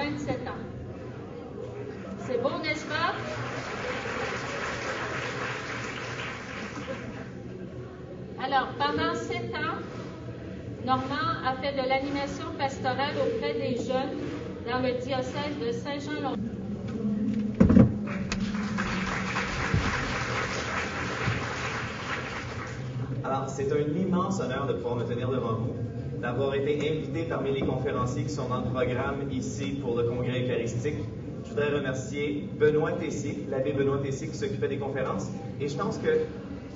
27 ans. C'est beau, n'est-ce pas? Alors, pendant 7 ans, Normand a fait de l'animation pastorale auprès des jeunes dans le diocèse de Saint-Jean-Longueuil. Alors, c'est un immense honneur de pouvoir me tenir devant vous, d'avoir été invité parmi les conférenciers qui sont dans le programme ici pour le congrès eucharistique. Je voudrais remercier Benoît Tessier, l'abbé Benoît Tessier qui s'occupait des conférences. Et je pense que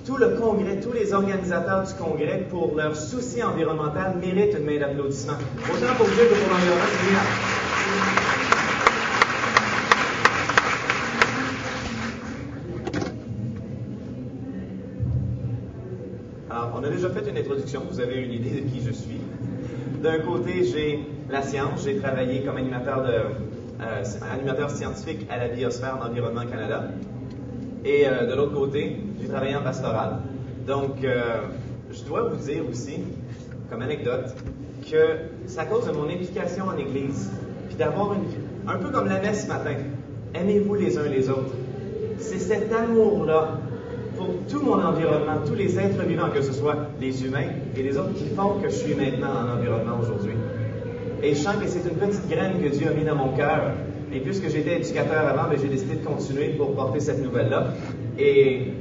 tout le congrès, tous les organisateurs du congrès, pour leur souci environnemental, méritent une main d'applaudissement. Autant pour Dieu que pour l'environnement, c'est bien. Alors, on a déjà fait une introduction, vous avez une idée de qui je suis. D'un côté, j'ai la science, j'ai travaillé comme animateur scientifique à la Biosphère d'Environnement Canada. Et de l'autre côté, j'ai travaillé en pastoral. Donc, je dois vous dire aussi, comme anecdote, que c'est à cause de mon implication en Église, puis d'avoir un peu comme la messe ce matin, aimez-vous les uns les autres. C'est cet amour-là pour tout mon environnement, tous les êtres vivants, que ce soit les humains et les autres, qui font que je suis maintenant en environnement aujourd'hui. Et je sens que c'est une petite graine que Dieu a mis dans mon cœur. Et puisque j'étais éducateur avant, j'ai décidé de continuer pour porter cette nouvelle-là. Et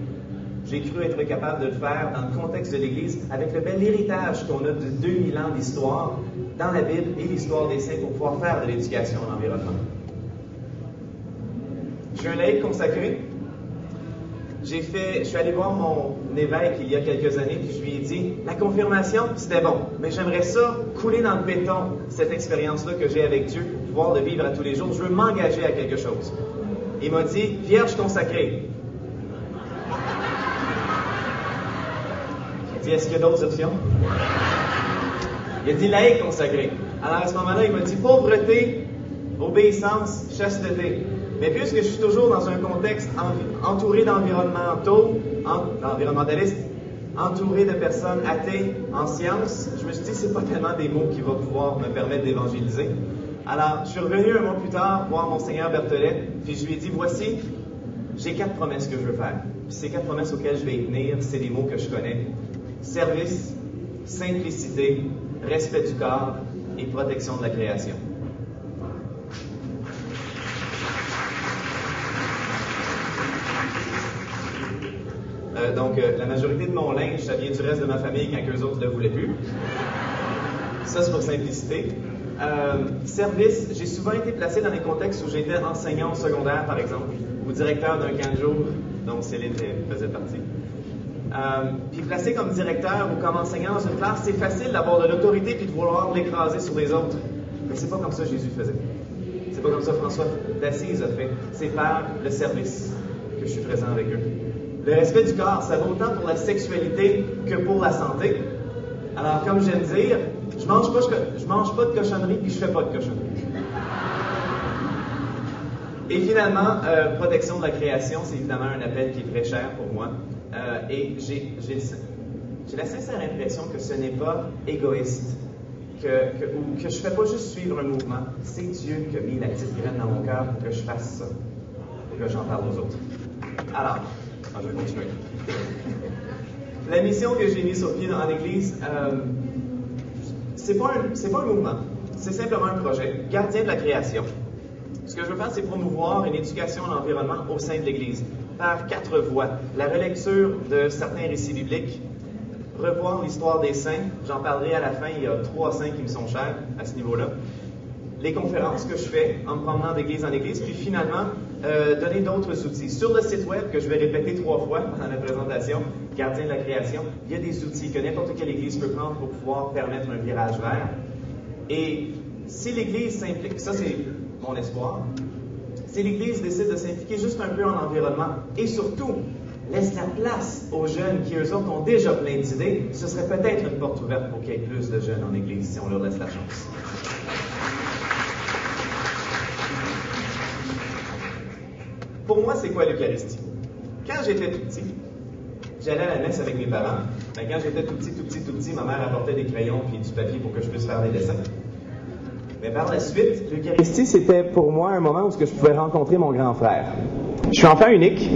j'ai cru être capable de le faire dans le contexte de l'Église, avec le bel héritage qu'on a de 2000 ans d'histoire dans la Bible et l'histoire des saints pour pouvoir faire de l'éducation en environnement. Je suis un laïc consacré. Je suis allé voir mon évêque il y a quelques années, puis je lui ai dit, la confirmation, c'était bon, mais j'aimerais ça couler dans le béton, cette expérience-là que j'ai avec Dieu, pouvoir le vivre à tous les jours. Je veux m'engager à quelque chose. Il m'a dit, vierge consacrée. J'ai dit, est-ce qu'il y a d'autres options? Il a dit, laïque consacré. Alors à ce moment-là, il m'a dit, pauvreté, obéissance, chasteté. Mais puisque je suis toujours dans un contexte entouré d'environnementalistes, entouré de personnes athées en sciences, je me suis dit, c'est pas tellement des mots qui vont pouvoir me permettre d'évangéliser. Alors, je suis revenu un mois plus tard voir Monseigneur Berthollet, puis je lui ai dit, voici, j'ai 4 promesses que je veux faire. Puis ces 4 promesses auxquelles je vais y tenir, c'est des mots que je connais. Service, simplicité, respect du corps et protection de la création. Donc, la majorité de mon linge, ça vient du reste de ma famille quand eux autres ne le voulaient plus. Ça, c'est pour simplicité. Service, j'ai souvent été placé dans des contextes où j'étais enseignant au secondaire, par exemple, ou directeur d'un camp de jour, dont Céline faisait partie. Puis placé comme directeur ou comme enseignant dans une classe, c'est facile d'avoir de l'autorité puis de vouloir l'écraser sur les autres. Mais c'est pas comme ça que Jésus faisait. C'est pas comme ça que François d'Assise a fait. C'est par le service que je suis présent avec eux. Le respect du corps, ça vaut autant pour la sexualité que pour la santé. Alors, comme j'aime dire, je mange pas de cochonnerie puis je fais pas de cochonnerie. Et finalement, protection de la création, c'est évidemment un appel qui est très cher pour moi. Et j'ai la sincère impression que ce n'est pas égoïste, ou que je fais pas juste suivre un mouvement. C'est Dieu qui a mis la petite graine dans mon cœur pour que je fasse ça, pour que j'en parle aux autres. Alors, je vais continuer. La mission que j'ai mise sur pied dans l'Église, c'est pas un mouvement, c'est simplement un projet, gardien de la création. Ce que je veux faire, c'est promouvoir une éducation à l'environnement au sein de l'Église, par 4 voies. La relecture de certains récits bibliques, revoir l'histoire des saints, j'en parlerai à la fin, il y a 3 saints qui me sont chers à ce niveau-là. Les conférences que je fais en me promenant d'église en église, puis finalement, donner d'autres outils. Sur le site web, que je vais répéter 3 fois pendant la présentation, Gardien de la création, il y a des outils que n'importe quelle église peut prendre pour pouvoir permettre un virage vert. Et si l'Église s'implique, ça c'est mon espoir, si l'Église décide de s'impliquer juste un peu en environnement et surtout laisse la place aux jeunes qui eux autres ont déjà plein d'idées, ce serait peut-être une porte ouverte pour qu'il y ait plus de jeunes en Église si on leur laisse la chance. Pour moi, c'est quoi l'Eucharistie? Quand j'étais tout petit, j'allais à la messe avec mes parents. Quand j'étais tout petit, ma mère apportait des crayons et du papier pour que je puisse faire des dessins. Mais par la suite, l'Eucharistie, c'était pour moi un moment où je pouvais rencontrer mon grand frère. Je suis enfant unique,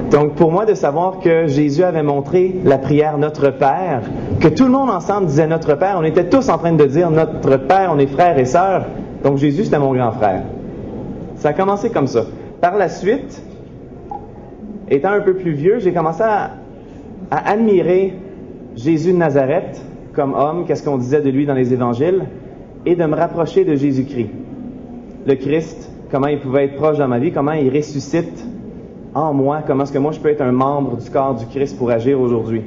donc pour moi de savoir que Jésus avait montré la prière Notre Père, que tout le monde ensemble disait Notre Père, on était tous en train de dire Notre Père, on est frères et sœurs, donc Jésus c'était mon grand frère. Ça a commencé comme ça. Par la suite, étant un peu plus vieux, j'ai commencé à admirer Jésus de Nazareth comme homme, qu'est-ce qu'on disait de lui dans les évangiles, et de me rapprocher de Jésus-Christ. Le Christ, comment il pouvait être proche dans ma vie, comment il ressuscite en moi, comment est-ce que moi je peux être un membre du corps du Christ pour agir aujourd'hui.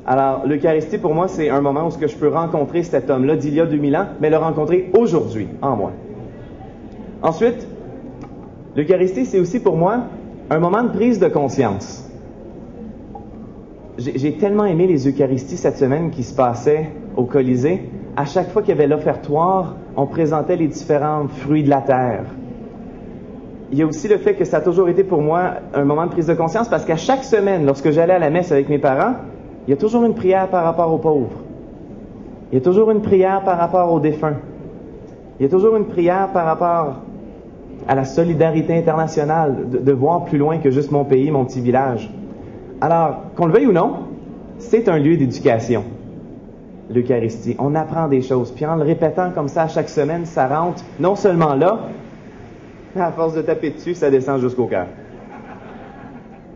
Alors, l'Eucharistie pour moi, c'est un moment où je peux rencontrer cet homme-là d'il y a 2000 ans, mais le rencontrer aujourd'hui, en moi. Ensuite, l'Eucharistie, c'est aussi pour moi un moment de prise de conscience. J'ai tellement aimé les Eucharisties cette semaine qui se passaient au Colisée. À chaque fois qu'il y avait l'offertoire, on présentait les différents fruits de la terre. Il y a aussi le fait que ça a toujours été pour moi un moment de prise de conscience parce qu'à chaque semaine, lorsque j'allais à la messe avec mes parents, il y a toujours une prière par rapport aux pauvres. Il y a toujours une prière par rapport aux défunts. Il y a toujours une prière par rapport à la solidarité internationale, de voir plus loin que juste mon pays, mon petit village. Alors, qu'on le veuille ou non, c'est un lieu d'éducation, l'Eucharistie. On apprend des choses, puis en le répétant comme ça à chaque semaine, ça rentre non seulement là, mais à force de taper dessus, ça descend jusqu'au cœur.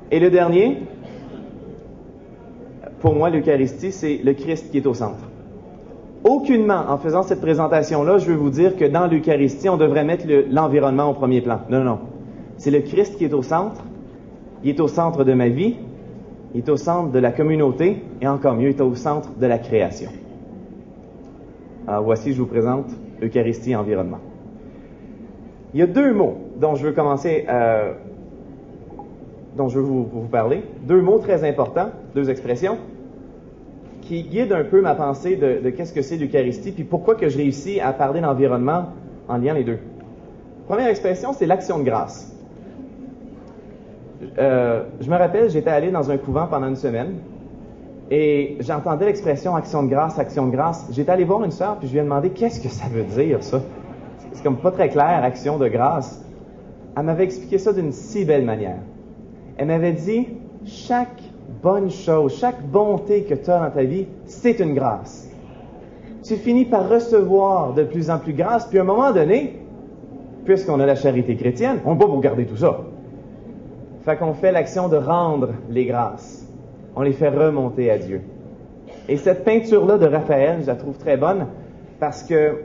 Et le dernier, pour moi, l'Eucharistie, c'est le Christ qui est au centre. Aucunement, en faisant cette présentation-là, je veux vous dire que dans l'Eucharistie, on devrait mettre l'environnement au premier plan. Non, non. C'est le Christ qui est au centre. Il est au centre de ma vie. Il est au centre de la communauté. Et encore mieux, il est au centre de la création. Alors voici, je vous présente Eucharistie et environnement. Il y a deux mots dont je veux commencer, dont je veux vous parler. Deux mots très importants, deux expressions, qui guide un peu ma pensée de qu'est-ce que c'est l'Eucharistie, puis pourquoi que je réussis à parler d'environnement en liant les deux. Première expression, c'est l'action de grâce. Je me rappelle, j'étais allé dans un couvent pendant une semaine, et j'entendais l'expression action de grâce, action de grâce. J'étais allé voir une sœur, puis je lui ai demandé qu'est-ce que ça veut dire, ça. C'est comme pas très clair, action de grâce. Elle m'avait expliqué ça d'une si belle manière. Elle m'avait dit, chaque bonne chose, chaque bonté que tu as dans ta vie, c'est une grâce. Tu finis par recevoir de plus en plus grâce, puis à un moment donné, puisqu'on a la charité chrétienne, on ne peut pas vous garder tout ça. Fait qu'on fait l'action de rendre les grâces. On les fait remonter à Dieu. Et cette peinture-là de Raphaël, je la trouve très bonne, parce que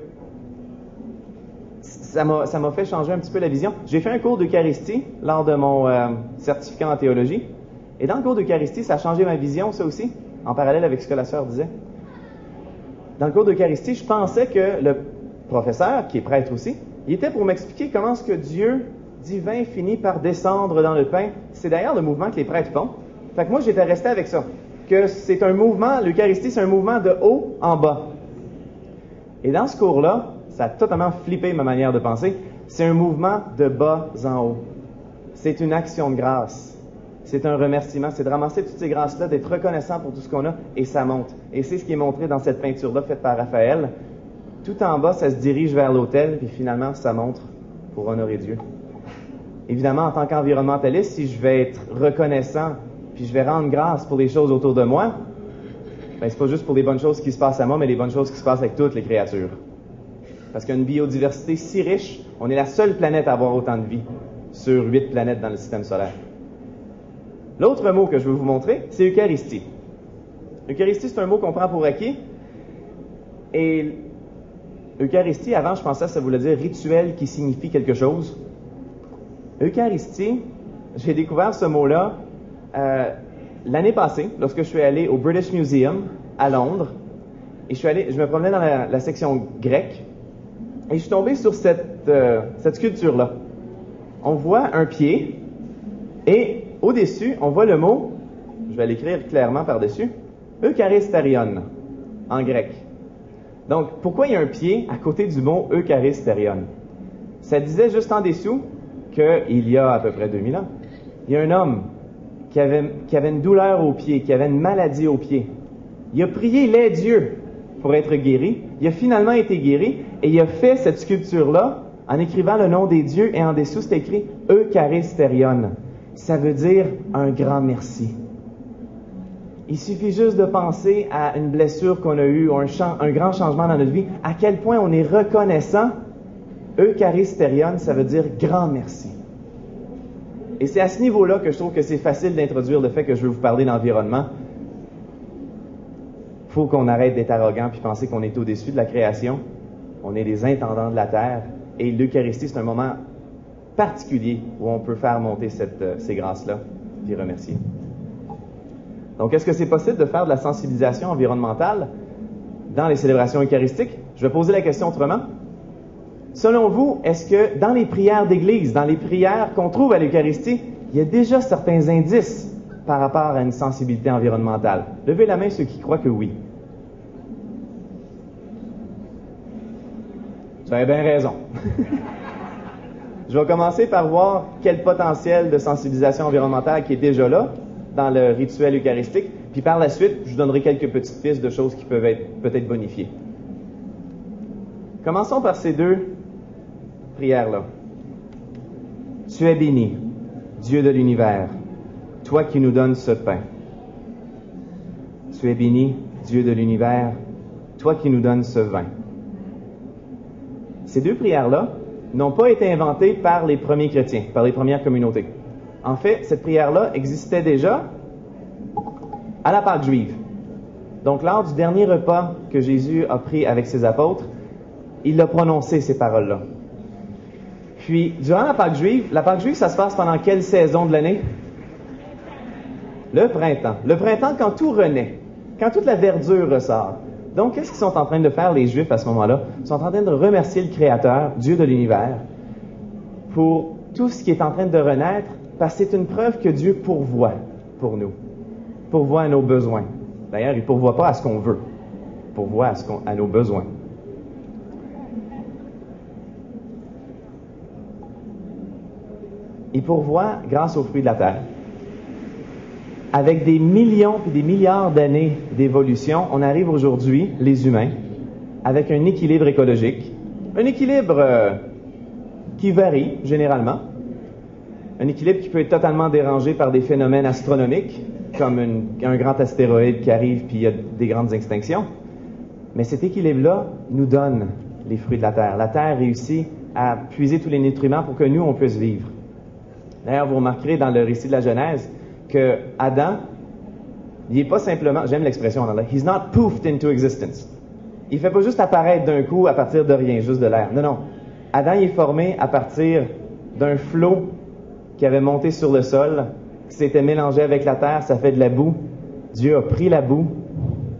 ça m'a fait changer un petit peu la vision. J'ai fait un cours d'Eucharistie lors de mon certificat en théologie. Et dans le cours d'Eucharistie, ça a changé ma vision, ça aussi, en parallèle avec ce que la sœur disait. Dans le cours d'Eucharistie, je pensais que le professeur, qui est prêtre aussi, il était pour m'expliquer comment est-ce que Dieu divin finit par descendre dans le pain. C'est d'ailleurs le mouvement que les prêtres font. Fait que moi, j'étais resté avec ça. Que c'est un mouvement, l'Eucharistie, c'est un mouvement de haut en bas. Et dans ce cours-là, ça a totalement flippé ma manière de penser. C'est un mouvement de bas en haut. C'est une action de grâce. C'est un remerciement. C'est de ramasser toutes ces grâces-là, d'être reconnaissant pour tout ce qu'on a, et ça monte. Et c'est ce qui est montré dans cette peinture-là faite par Raphaël. Tout en bas, ça se dirige vers l'autel, puis finalement, ça montre pour honorer Dieu. Évidemment, en tant qu'environnementaliste, si je vais être reconnaissant, puis je vais rendre grâce pour les choses autour de moi, ben, c'est pas juste pour les bonnes choses qui se passent à moi, mais les bonnes choses qui se passent avec toutes les créatures. Parce qu'il y a une biodiversité si riche, on est la seule planète à avoir autant de vie sur 8 planètes dans le système solaire. L'autre mot que je veux vous montrer, c'est Eucharistie. Eucharistie, c'est un mot qu'on prend pour acquis. Et Eucharistie, avant, je pensais que ça voulait dire rituel qui signifie quelque chose. Eucharistie, j'ai découvert ce mot-là l'année passée, lorsque je suis allé au British Museum à Londres. Et je me promenais dans la section grecque. Et je suis tombé sur cette sculpture-là. On voit un pied, et au-dessus, on voit le mot, je vais l'écrire clairement par-dessus, Eucharistarion, en grec. Donc, pourquoi il y a un pied à côté du mot Eucharistarion? Ça disait juste en dessous qu'il y a à peu près 2000 ans, il y a un homme qui avait une douleur au pied, qui avait une maladie au pied. Il a prié les dieux pour être guéri. Il a finalement été guéri. Et il a fait cette sculpture-là en écrivant le nom des dieux et en dessous c'est écrit Eucharisterion. Ça veut dire un grand merci. Il suffit juste de penser à une blessure qu'on a eue ou un grand changement dans notre vie, à quel point on est reconnaissant. Eucharisterion, ça veut dire grand merci. Et c'est à ce niveau-là que je trouve que c'est facile d'introduire le fait que je veux vous parler d'environnement. Il faut qu'on arrête d'être arrogant puis penser qu'on est au-dessus de la création. On est les intendants de la terre. Et l'Eucharistie, c'est un moment particulier où on peut faire monter ces grâces-là puis remercier. Donc, est-ce que c'est possible de faire de la sensibilisation environnementale dans les célébrations eucharistiques? Je vais poser la question autrement. Selon vous, est-ce que dans les prières d'Église, dans les prières qu'on trouve à l'Eucharistie, il y a déjà certains indices par rapport à une sensibilité environnementale? Levez la main ceux qui croient que oui. Vous avez bien raison. Je vais commencer par voir quel potentiel de sensibilisation environnementale qui est déjà là dans le rituel eucharistique, puis par la suite, je vous donnerai quelques petites pistes de choses qui peuvent être peut-être bonifiées. Commençons par ces deux prières-là. Tu es béni, Dieu de l'univers, toi qui nous donnes ce pain. Tu es béni, Dieu de l'univers, toi qui nous donnes ce vin. Ces deux prières-là n'ont pas été inventées par les premiers chrétiens, par les premières communautés. En fait, cette prière-là existait déjà à la Pâque juive. Donc, lors du dernier repas que Jésus a pris avec ses apôtres, il a prononcé ces paroles-là. Puis, durant la Pâque juive, ça se passe pendant quelle saison de l'année? Le printemps. Le printemps, quand tout renaît, quand toute la verdure ressort. Donc, qu'est-ce qu'ils sont en train de faire, les Juifs, à ce moment-là? Ils sont en train de remercier le Créateur, Dieu de l'univers, pour tout ce qui est en train de renaître, parce que c'est une preuve que Dieu pourvoit pour nous, pourvoit à nos besoins. D'ailleurs, il ne pourvoit pas à ce qu'on veut, il pourvoit à nos besoins. Il pourvoit grâce aux fruits de la terre. Avec des millions et des milliards d'années d'évolution, on arrive aujourd'hui, les humains, avec un équilibre écologique, un équilibre qui varie généralement, un équilibre qui peut être totalement dérangé par des phénomènes astronomiques, comme un grand astéroïde qui arrive puis il y a des grandes extinctions. Mais cet équilibre-là nous donne les fruits de la terre. La terre réussit à puiser tous les nutriments pour que nous, on puisse vivre. D'ailleurs, vous remarquerez dans le récit de la Genèse que Adam, il n'est pas simplement, j'aime l'expression en anglais, he's not poofed into existence. Il ne fait pas juste apparaître d'un coup à partir de rien, juste de l'air. Non, non. Adam, il est formé à partir d'un flot qui avait monté sur le sol, qui s'était mélangé avec la terre, ça fait de la boue. Dieu a pris la boue,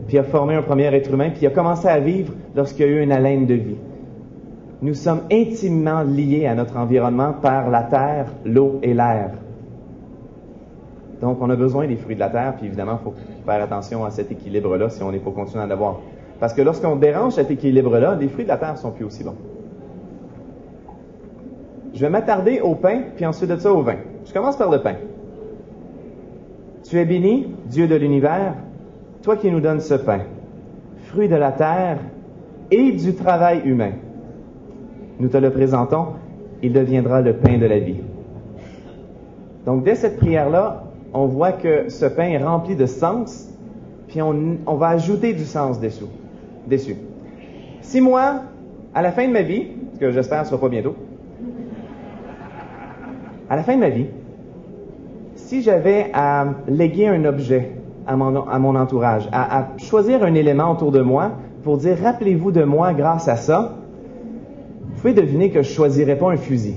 puis a formé un premier être humain, puis il a commencé à vivre lorsqu'il y a eu une haleine de vie. Nous sommes intimement liés à notre environnement par la terre, l'eau et l'air. Donc, on a besoin des fruits de la terre, puis évidemment, il faut faire attention à cet équilibre-là si on est pour continuer à l'avoir. Parce que lorsqu'on dérange cet équilibre-là, les fruits de la terre sont plus aussi bons. Je vais m'attarder au pain, puis ensuite de ça au vin. Je commence par le pain. Tu es béni, Dieu de l'univers, toi qui nous donnes ce pain, fruit de la terre et du travail humain. Nous te le présentons, il deviendra le pain de la vie. Donc, dès cette prière-là, on voit que ce pain est rempli de sens, puis on va ajouter du sens dessus. Si moi, à la fin de ma vie, ce que j'espère ne sera pas bientôt, à la fin de ma vie, si j'avais à léguer un objet à mon entourage, à choisir un élément autour de moi pour dire « rappelez-vous de moi grâce à ça », vous pouvez deviner que je ne choisirais pas un fusil.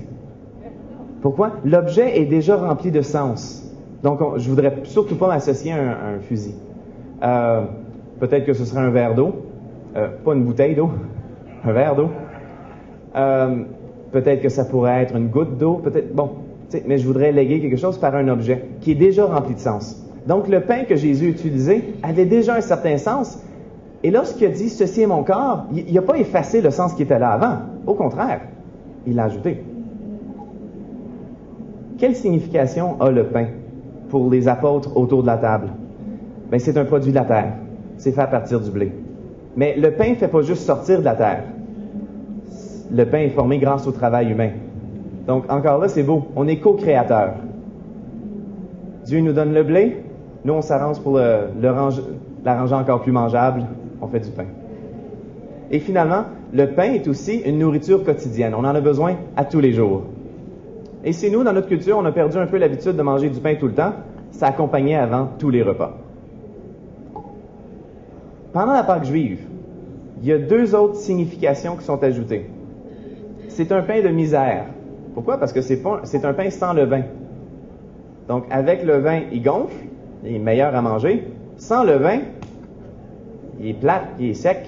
Pourquoi? L'objet est déjà rempli de sens. Donc, je ne voudrais surtout pas m'associer à un fusil. Peut-être que ce serait un verre d'eau, pas une bouteille d'eau, un verre d'eau. Peut-être que ça pourrait être une goutte d'eau, peut-être, bon, mais je voudrais léguer quelque chose par un objet qui est déjà rempli de sens. Donc, le pain que Jésus utilisait avait déjà un certain sens. Et lorsqu'il a dit « ceci est mon corps », il n'a pas effacé le sens qui était là avant. Au contraire, il l'a ajouté. Quelle signification a le pain pour les apôtres autour de la table? Bien, c'est un produit de la terre. C'est fait à partir du blé. Mais le pain ne fait pas juste sortir de la terre. le pain est formé grâce au travail humain. Donc, encore là, c'est beau. On est co-créateurs. Dieu nous donne le blé, nous, on s'arrange pour l'arranger encore plus mangeable. On fait du pain. Et finalement, le pain est aussi une nourriture quotidienne. On en a besoin à tous les jours. Et si nous, dans notre culture, on a perdu un peu l'habitude de manger du pain tout le temps, ça accompagnait avant tous les repas. Pendant la Pâque juive, il y a 2 autres significations qui sont ajoutées. C'est un pain de misère. Pourquoi? Parce que c'est un pain sans levain. Donc, avec le vin, il gonfle, il est meilleur à manger. Sans le vin, il est plat, il est sec.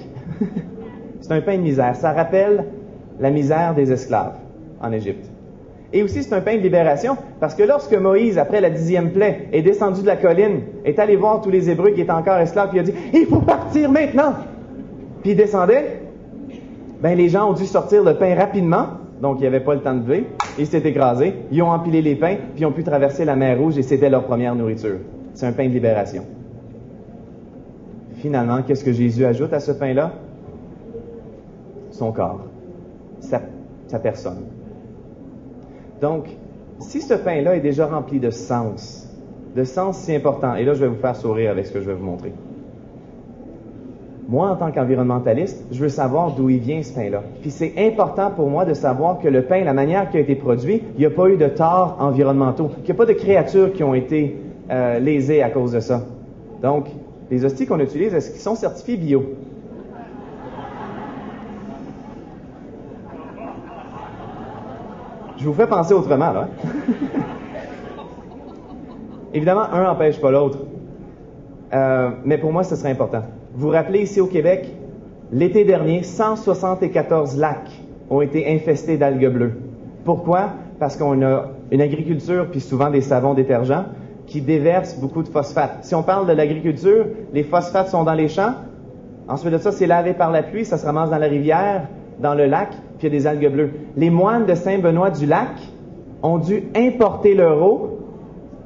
C'est un pain de misère. Ça rappelle la misère des esclaves en Égypte. Et aussi, c'est un pain de libération, parce que lorsque Moïse, après la 10e plaie, est descendu de la colline, est allé voir tous les Hébreux qui étaient encore esclaves, puis il a dit « Il faut partir maintenant! » Puis il descendait, les gens ont dû sortir le pain rapidement, donc il n'y avait pas le temps de lever, ils s'étaient écrasés, ils ont empilé les pains, puis ils ont pu traverser la mer Rouge, et c'était leur première nourriture. C'est un pain de libération. Finalement, qu'est-ce que Jésus ajoute à ce pain-là? Son corps, sa personne. Donc, si ce pain-là est déjà rempli de sens si important, et là je vais vous faire sourire avec ce que je vais vous montrer. Moi, en tant qu'environnementaliste, je veux savoir d'où il vient ce pain-là. Puis c'est important pour moi de savoir que le pain, la manière qu'il a été produit, il n'y a pas eu de torts environnementaux, qu'il n'y a pas de créatures qui ont été lésées à cause de ça. Donc, les hosties qu'on utilise, est-ce qu'ils sont certifiés bio? Je vous fais penser autrement, là. Évidemment, un n'empêche pas l'autre. Mais pour moi, ce serait important. Vous vous rappelez, ici au Québec, l'été dernier, 174 lacs ont été infestés d'algues bleues. Pourquoi? Parce qu'on a une agriculture, puis souvent des savons détergents, qui déversent beaucoup de phosphate. Si on parle de l'agriculture, les phosphates sont dans les champs. Ensuite de ça, c'est lavé par la pluie, ça se ramasse dans la rivière, dans le lac, puis il y a des algues bleues. Les moines de Saint-Benoît-du-Lac ont dû importer leur eau.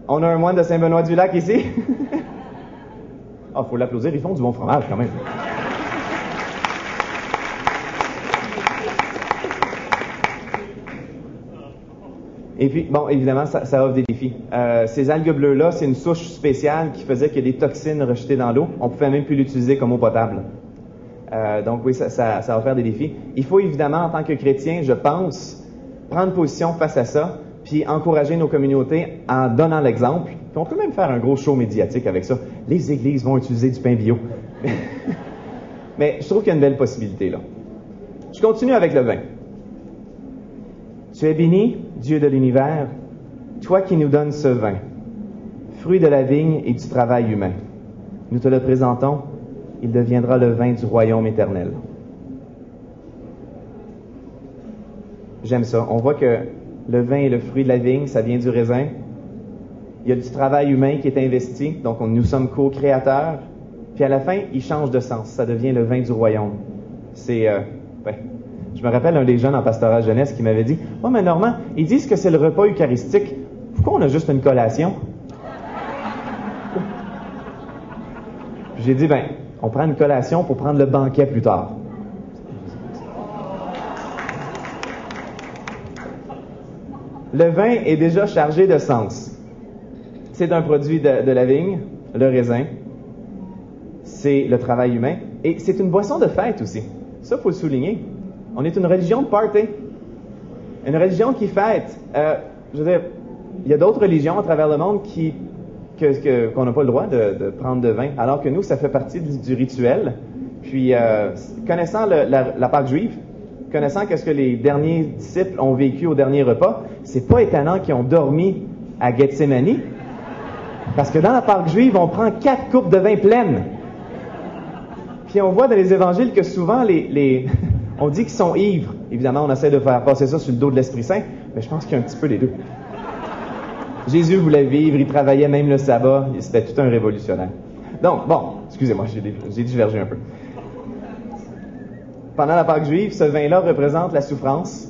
On a un moine de Saint-Benoît-du-Lac ici. Faut l'applaudir, ils font du bon fromage quand même. Et puis, bon, évidemment, ça offre des défis. Ces algues bleues-là, c'est une souche spéciale qui faisait qu'il y a des toxines rejetées dans l'eau. On pouvait même plus l'utiliser comme eau potable. Donc oui, ça va faire des défis. Il faut évidemment, en tant que chrétien, je pense, prendre position face à ça, puis encourager nos communautés en donnant l'exemple. Puis on peut même faire un gros show médiatique avec ça. Les églises vont utiliser du pain bio. Mais je trouve qu'il y a une belle possibilité là. Je continue avec le vin. Tu es béni, Dieu de l'univers, toi qui nous donnes ce vin, fruit de la vigne et du travail humain. Nous te le présentons, il deviendra le vin du royaume éternel. J'aime ça. On voit que le vin est le fruit de la vigne, ça vient du raisin. Il y a du travail humain qui est investi, donc nous sommes co-créateurs. Puis à la fin, il change de sens. Ça devient le vin du royaume. Je me rappelle un des jeunes en pastorat jeunesse qui m'avait dit « Oh, mais Normand, ils disent que c'est le repas eucharistique. Pourquoi on a juste une collation? » J'ai dit « on prend une collation pour prendre le banquet plus tard. » Le vin est déjà chargé de sens. C'est un produit de la vigne, le raisin. C'est le travail humain. Et c'est une boisson de fête aussi. Ça, il faut le souligner. On est une religion de party. Une religion qui fête. Je veux dire, il y a d'autres religions à travers le monde qu'on n'a pas le droit de prendre de vin, alors que nous, ça fait partie du rituel. Puis, connaissant la Pâque juive, connaissant qu'est-ce que les derniers disciples ont vécu au dernier repas, c'est pas étonnant qu'ils ont dormi à Gethsémani, parce que dans la Pâque juive, on prend 4 coupes de vin pleines. Puis on voit dans les évangiles que souvent, on dit qu'ils sont ivres. Évidemment, on essaie de faire passer ça sur le dos de l'Esprit Saint, mais je pense qu'il y a un petit peu des deux. Jésus voulait vivre, il travaillait même le sabbat, c'était tout un révolutionnaire. Donc, bon, excusez-moi, j'ai divergé un peu. Pendant la Pâque juive, ce vin-là représente la souffrance.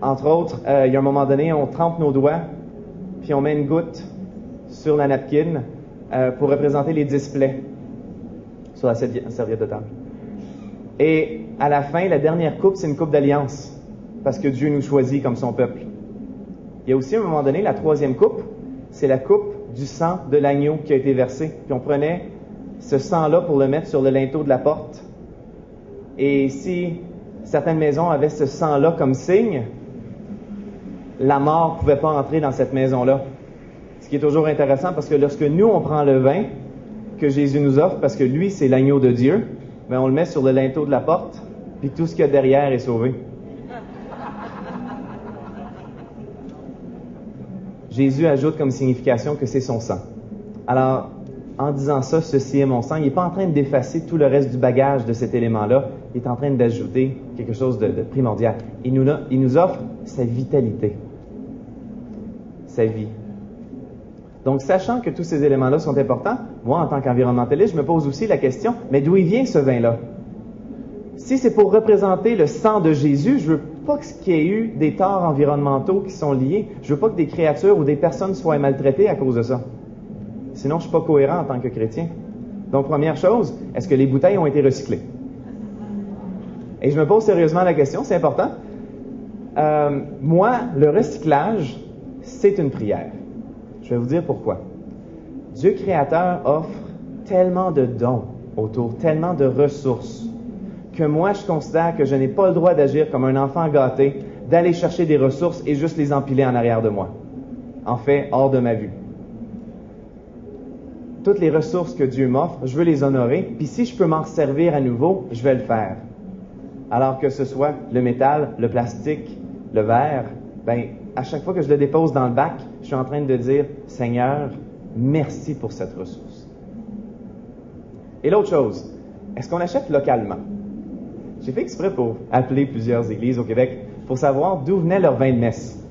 Entre autres, il y a un moment donné, on trempe nos doigts, puis on met une goutte sur la napkin pour représenter les 10 plaies sur la serviette de table. Et à la fin, la dernière coupe, c'est une coupe d'alliance, parce que Dieu nous choisit comme son peuple. Il y a aussi, à un moment donné, la troisième coupe, c'est la coupe du sang de l'agneau qui a été versé. Puis on prenait ce sang-là pour le mettre sur le linteau de la porte. Et si certaines maisons avaient ce sang-là comme signe, la mort ne pouvait pas entrer dans cette maison-là. Ce qui est toujours intéressant, parce que lorsque nous, on prend le vin que Jésus nous offre, parce que lui, c'est l'agneau de Dieu, bien, on le met sur le linteau de la porte, puis tout ce qu'il y a derrière est sauvé. Jésus ajoute comme signification que c'est son sang. Alors, en disant ça, ceci est mon sang, il n'est pas en train d'effacer tout le reste du bagage de cet élément-là, il est en train d'ajouter quelque chose de primordial. Il nous offre sa vitalité, sa vie. Donc, sachant que tous ces éléments-là sont importants, moi, en tant qu'environnementaliste, je me pose aussi la question, mais d'où il vient ce vin-là? Si c'est pour représenter le sang de Jésus, je veux pas qu'il y ait eu des torts environnementaux qui sont liés. Je veux pas que des créatures ou des personnes soient maltraitées à cause de ça. Sinon, je suis pas cohérent en tant que chrétien. Donc, première chose, est-ce que les bouteilles ont été recyclées? Et je me pose sérieusement la question, c'est important. Moi, le recyclage, c'est une prière. Je vais vous dire pourquoi. Dieu créateur offre tellement de dons autour, tellement de ressources, que moi, je considère que je n'ai pas le droit d'agir comme un enfant gâté, d'aller chercher des ressources et juste les empiler en arrière de moi. En fait, hors de ma vue. Toutes les ressources que Dieu m'offre, je veux les honorer, puis si je peux m'en servir à nouveau, je vais le faire. Alors que ce soit le métal, le plastique, le verre, ben, à chaque fois que je le dépose dans le bac, je suis en train de dire, Seigneur, merci pour cette ressource. Et l'autre chose, est-ce qu'on achète localement? J'ai fait exprès pour appeler plusieurs églises au Québec pour savoir d'où venait leur vin de messe.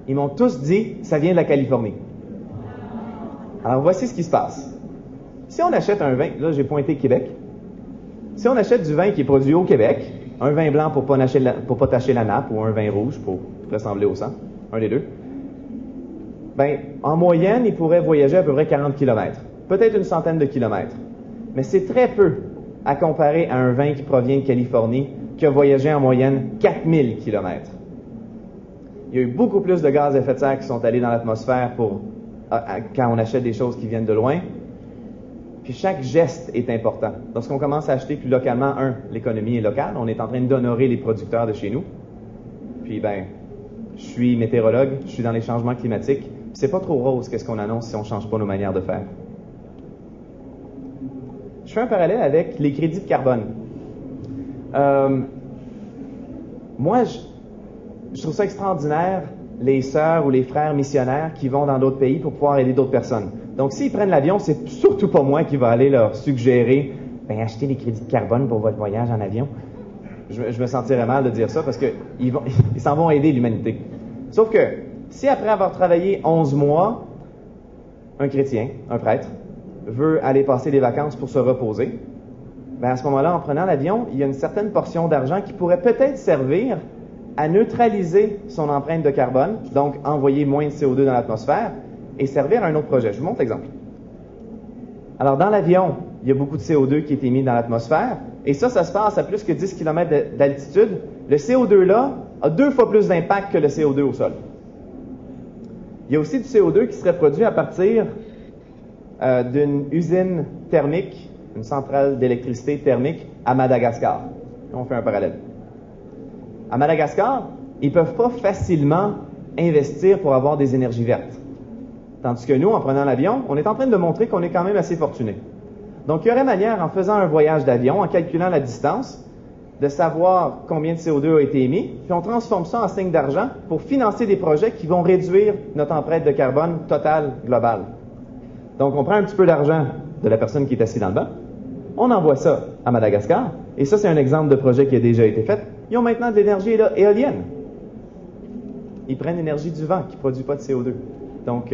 Ils m'ont tous dit, ça vient de la Californie. Alors voici ce qui se passe. Si on achète un vin, là j'ai pointé Québec, si on achète du vin qui est produit au Québec, un vin blanc pour pas tacher la nappe ou un vin rouge pour ressembler au sang, un des deux, ben, en moyenne, il pourrait voyager à peu près 40 km, peut-être une centaine de kilomètres. Mais c'est très peu à comparer à un vin qui provient de Californie, qui a voyagé en moyenne 4000 km. Il y a eu beaucoup plus de gaz à effet de serre qui sont allés dans l'atmosphère quand on achète des choses qui viennent de loin. Puis chaque geste est important. Lorsqu'on commence à acheter plus localement, l'économie est locale, on est en train d'honorer les producteurs de chez nous. Puis ben, je suis météorologue, je suis dans les changements climatiques. Puis c'est pas trop rose qu'est-ce qu'on annonce si on change pas nos manières de faire. Je fais un parallèle avec les crédits de carbone. Moi, je trouve ça extraordinaire, les sœurs ou les frères missionnaires qui vont dans d'autres pays pour pouvoir aider d'autres personnes. Donc, s'ils prennent l'avion, c'est surtout pas moi qui va aller leur suggérer « achetez les crédits de carbone pour votre voyage en avion ». Je me sentirais mal de dire ça parce qu'ils s'en vont aider l'humanité. Sauf que, si après avoir travaillé 11 mois, un chrétien, un prêtre, veut aller passer des vacances pour se reposer, ben à ce moment-là, en prenant l'avion, il y a une certaine portion d'argent qui pourrait peut-être servir à neutraliser son empreinte de carbone, donc envoyer moins de CO2 dans l'atmosphère, et servir à un autre projet. Je vous montre l'exemple. Alors, dans l'avion, il y a beaucoup de CO2 qui est émis dans l'atmosphère, et ça se passe à plus que 10 km d'altitude. Le CO2-là a 2 fois plus d'impact que le CO2 au sol. Il y a aussi du CO2 qui serait produit à partir d'une usine thermique, une centrale d'électricité thermique à Madagascar. On fait un parallèle. À Madagascar, ils ne peuvent pas facilement investir pour avoir des énergies vertes. Tandis que nous, en prenant l'avion, on est en train de montrer qu'on est quand même assez fortunés. Donc, il y aurait manière, en faisant un voyage d'avion, en calculant la distance, de savoir combien de CO2 a été émis, puis on transforme ça en signe d'argent pour financer des projets qui vont réduire notre empreinte de carbone totale globale. Donc, on prend un petit peu d'argent de la personne qui est assise dans le banc, on envoie ça à Madagascar, et ça, c'est un exemple de projet qui a déjà été fait. Ils ont maintenant de l'énergie éolienne. Ils prennent l'énergie du vent qui ne produit pas de CO2. Donc,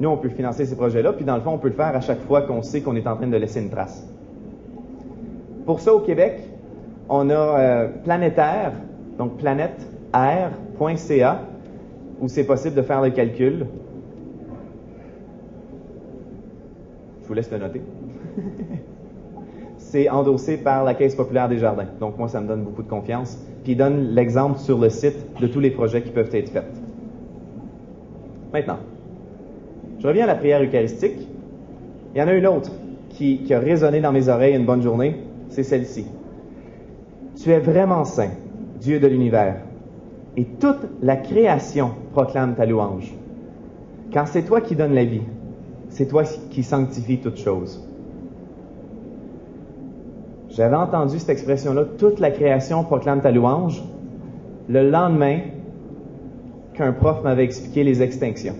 nous, on peut financer ces projets-là, puis dans le fond, on peut le faire à chaque fois qu'on sait qu'on est en train de laisser une trace. Pour ça, au Québec, on a Planétaire, donc planeteair.ca, où c'est possible de faire le calcul. Je vous laisse le noter. c'est endossé par la Caisse populaire des jardins. Donc moi, ça me donne beaucoup de confiance. Puis il donne l'exemple sur le site de tous les projets qui peuvent être faits. Maintenant, je reviens à la prière eucharistique. Il y en a une autre qui a résonné dans mes oreilles une bonne journée, c'est celle-ci. Tu es vraiment saint, Dieu de l'univers, et toute la création proclame ta louange. Car c'est toi qui donnes la vie, c'est toi qui sanctifies toutes choses. J'avais entendu cette expression-là, toute la création proclame ta louange, le lendemain qu'un prof m'avait expliqué les extinctions.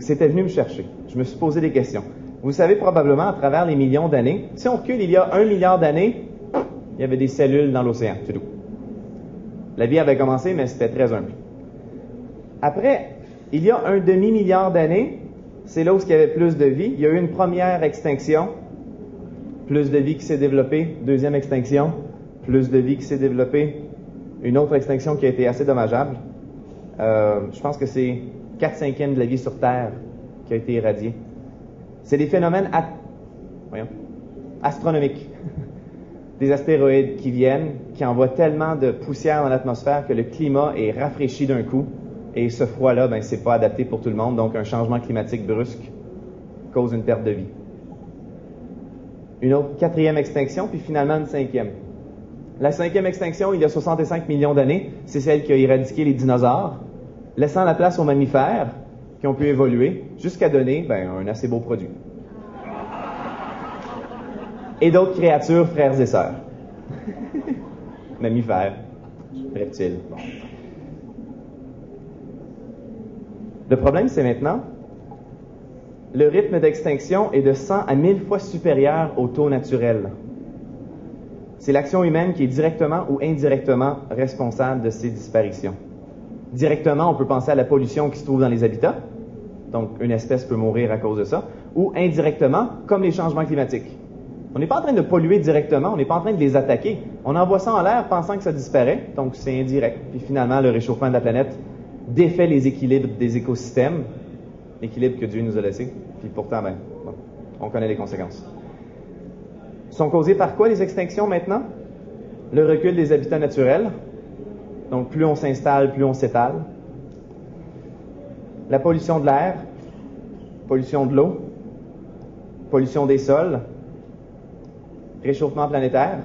C'était venu me chercher. Je me suis posé des questions. Vous savez probablement, à travers les millions d'années, si on recule il y a 1 milliard d'années, il y avait des cellules dans l'océan, c'est tout. La vie avait commencé, mais c'était très humble. Après, il y a 1 demi-milliard d'années, c'est là où il y avait plus de vie. Il y a eu une première extinction, plus de vie qui s'est développée, deuxième extinction, plus de vie qui s'est développée, une autre extinction qui a été assez dommageable. Je pense que c'est 4/5 de la vie sur Terre qui a été éradiée. C'est des phénomènes astronomiques. Des astéroïdes qui viennent, qui envoient tellement de poussière dans l'atmosphère que le climat est rafraîchi d'un coup. Et ce froid-là, c'est pas adapté pour tout le monde. Donc, un changement climatique brusque cause une perte de vie. Une autre 4e extinction, puis finalement une 5e. La 5e extinction, il y a 65 millions d'années, c'est celle qui a éradiqué les dinosaures, laissant la place aux mammifères qui ont pu évoluer jusqu'à donner un assez beau produit. Et d'autres créatures, frères et sœurs. Mammifères, reptiles. Bon. Le problème, c'est maintenant, le rythme d'extinction est de 100 à 1000 fois supérieur au taux naturel. C'est l'action humaine qui est directement ou indirectement responsable de ces disparitions. Directement, on peut penser à la pollution qui se trouve dans les habitats, donc une espèce peut mourir à cause de ça, ou indirectement, comme les changements climatiques. On n'est pas en train de polluer directement, on n'est pas en train de les attaquer. On envoie ça en l'air pensant que ça disparaît, donc c'est indirect. Puis finalement, le réchauffement de la planète défait les équilibres des écosystèmes, l'équilibre que Dieu nous a laissé, puis pourtant, on connaît les conséquences. Sont causées par quoi les extinctions maintenant? Le recul des habitats naturels. Donc, plus on s'installe, plus on s'étale. La pollution de l'air, pollution de l'eau, pollution des sols, réchauffement planétaire,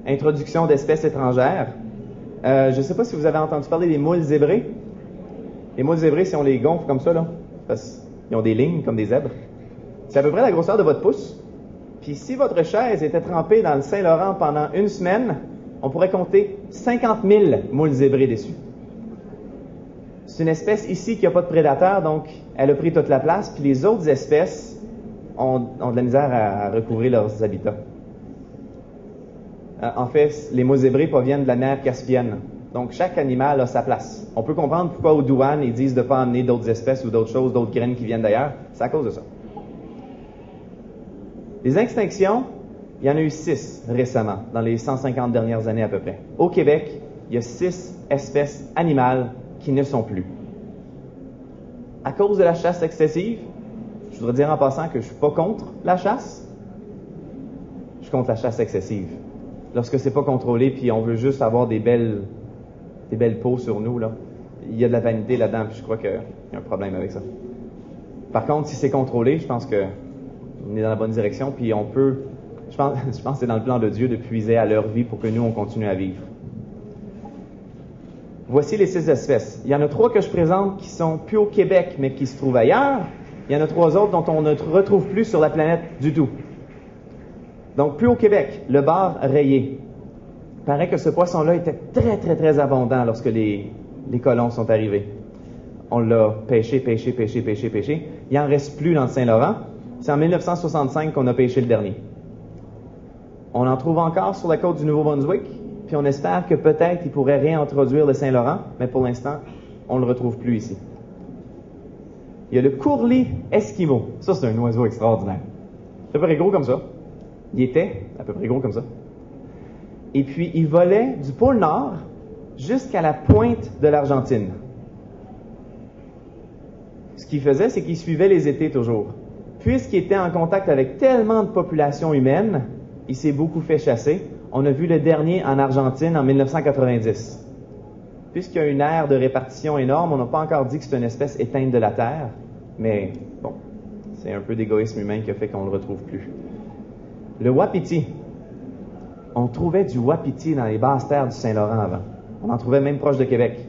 introduction d'espèces étrangères. Je ne sais pas si vous avez entendu parler des moules zébrés. Les moules zébrés, si on les gonfle comme ça, là, parce qu'ils ont des lignes comme des zèbres, c'est à peu près la grosseur de votre pouce. Puis si votre chaise était trempée dans le Saint-Laurent pendant 1 semaine, on pourrait compter 50 000 moules zébrés dessus. C'est une espèce ici qui n'a pas de prédateur, donc elle a pris toute la place, puis les autres espèces ont de la misère à recouvrir leurs habitats. En fait, les moules zébrés proviennent de la mer Caspienne. Donc, chaque animal a sa place. On peut comprendre pourquoi aux douanes, ils disent de ne pas amener d'autres espèces ou d'autres choses, d'autres graines qui viennent d'ailleurs. C'est à cause de ça. Les extinctions, il y en a eu 6 récemment, dans les 150 dernières années à peu près. Au Québec, il y a 6 espèces animales qui ne sont plus. À cause de la chasse excessive, je voudrais dire en passant que je ne suis pas contre la chasse. Je suis contre la chasse excessive. Lorsque c'est pas contrôlé, puis on veut juste avoir des belles peaux sur nous, là, il y a de la vanité là-dedans, puis je crois qu'il y a un problème avec ça. Par contre, si c'est contrôlé, je pense qu'on est dans la bonne direction, puis on peut, je pense que c'est dans le plan de Dieu de puiser à leur vie pour que nous, on continue à vivre. Voici les 6 espèces. Il y en a 3 que je présente qui sont plus au Québec, mais qui se trouvent ailleurs. Il y en a 3 autres dont on ne retrouve plus sur la planète du tout. Donc, plus au Québec, le bar rayé. Il paraît que ce poisson-là était très, très, très abondant lorsque les colons sont arrivés. On l'a pêché. Il n'en reste plus dans le Saint-Laurent. C'est en 1965 qu'on a pêché le dernier. On en trouve encore sur la côte du Nouveau-Brunswick, puis on espère que peut-être il pourrait réintroduire le Saint-Laurent, mais pour l'instant, on ne le retrouve plus ici. Il y a le courlis esquimau. Ça, c'est un oiseau extraordinaire. C'est à peu près gros comme ça. Il était à peu près gros comme ça. Et puis, il volait du pôle Nord jusqu'à la pointe de l'Argentine. Ce qu'il faisait, c'est qu'il suivait les étés toujours. Puisqu'il était en contact avec tellement de populations humaines, il s'est beaucoup fait chasser. On a vu le dernier en Argentine en 1990. Puisqu'il y a une aire de répartition énorme, on n'a pas encore dit que c'est une espèce éteinte de la Terre, mais bon, c'est un peu d'égoïsme humain qui a fait qu'on ne le retrouve plus. Le wapiti. On trouvait du wapiti dans les basses terres du Saint-Laurent avant. On en trouvait même proche de Québec.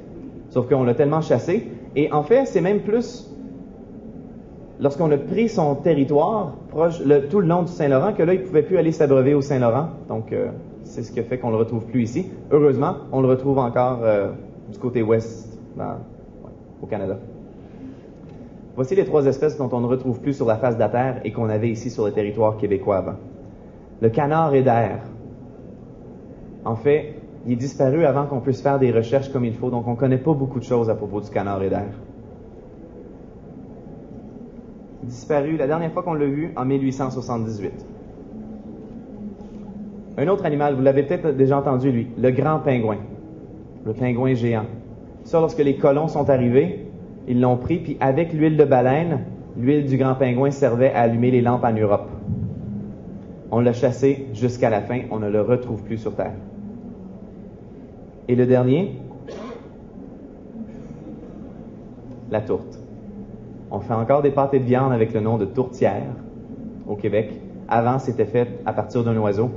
Sauf qu'on l'a tellement chassé. Et en fait, c'est même plus lorsqu'on a pris son territoire proche, tout le long du Saint-Laurent, que là, il ne pouvait plus aller s'abreuver au Saint-Laurent. Donc, c'est ce qui a fait qu'on ne le retrouve plus ici. Heureusement, on le retrouve encore du côté ouest, au Canada. Voici les 3 espèces dont on ne retrouve plus sur la face de la Terre et qu'on avait ici sur le territoire québécois avant. Le canard édert. En fait, il est disparu avant qu'on puisse faire des recherches comme il faut, donc on ne connaît pas beaucoup de choses à propos du canard édert. Il est disparu la dernière fois qu'on l'a vu en 1878. Un autre animal, vous l'avez peut-être déjà entendu lui, le grand pingouin, le pingouin géant. Ça, lorsque les colons sont arrivés, ils l'ont pris, puis avec l'huile de baleine, l'huile du grand pingouin servait à allumer les lampes en Europe. On l'a chassé jusqu'à la fin, on ne le retrouve plus sur Terre. Et le dernier, la tourte. On fait encore des pâtés de viande avec le nom de tourtière au Québec. Avant, c'était fait à partir d'un oiseau.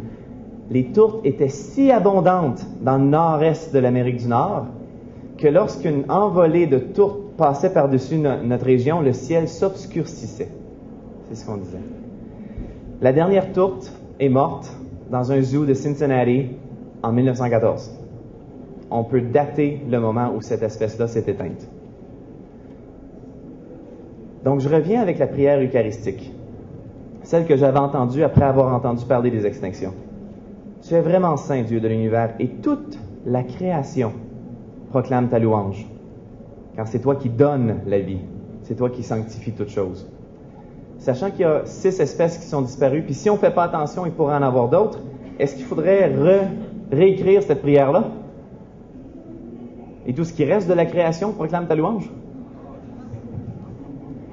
Les tourtes étaient si abondantes dans le nord-est de l'Amérique du Nord que lorsqu'une envolée de tourtes passait par-dessus notre région, le ciel s'obscurcissait. C'est ce qu'on disait. La dernière tourte est morte dans un zoo de Cincinnati en 1914. On peut dater le moment où cette espèce-là s'est éteinte. Donc, je reviens avec la prière eucharistique, celle que j'avais entendue après avoir entendu parler des extinctions. Tu es vraiment saint, Dieu de l'univers, et toute la création proclame ta louange, car c'est toi qui donnes la vie, c'est toi qui sanctifies toutes choses. Sachant qu'il y a 6 espèces qui sont disparues, puis si on ne fait pas attention, il pourrait en avoir d'autres, est-ce qu'il faudrait réécrire cette prière-là? Et tout ce qui reste de la création proclame ta louange?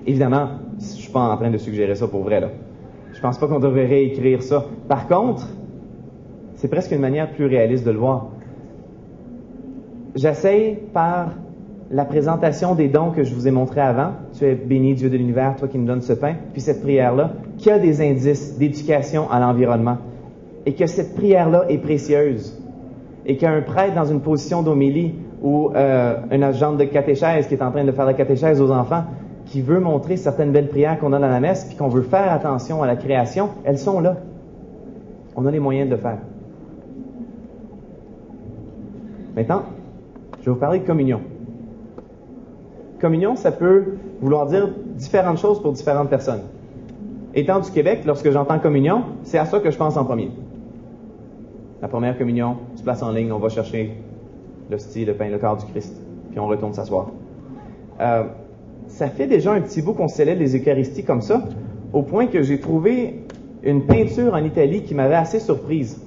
Évidemment, je ne suis pas en train de suggérer ça pour vrai, là. Je pense pas qu'on devrait réécrire ça. Par contre, c'est presque une manière plus réaliste de le voir. J'essaye par la présentation des dons que je vous ai montrés avant. Tu es béni, Dieu de l'univers, toi qui nous donnes ce pain. Puis cette prière-là, qui a des indices d'éducation à l'environnement. Et que cette prière-là est précieuse. Et qu'un prêtre dans une position d'homélie ou un agent de catéchèse qui est en train de faire la catéchèse aux enfants, qui veut montrer certaines belles prières qu'on a dans la messe, puis qu'on veut faire attention à la création, elles sont là. On a les moyens de le faire. Maintenant, je vais vous parler de communion. Communion, ça peut vouloir dire différentes choses pour différentes personnes. Étant du Québec, lorsque j'entends communion, c'est à ça que je pense en premier. La première communion, on se place en ligne, on va chercher l'hostie, le pain, le corps du Christ, puis on retourne s'asseoir. Ça fait déjà un petit bout qu'on célèbre les Eucharisties comme ça, au point que j'ai trouvé une peinture en Italie qui m'avait assez surprise.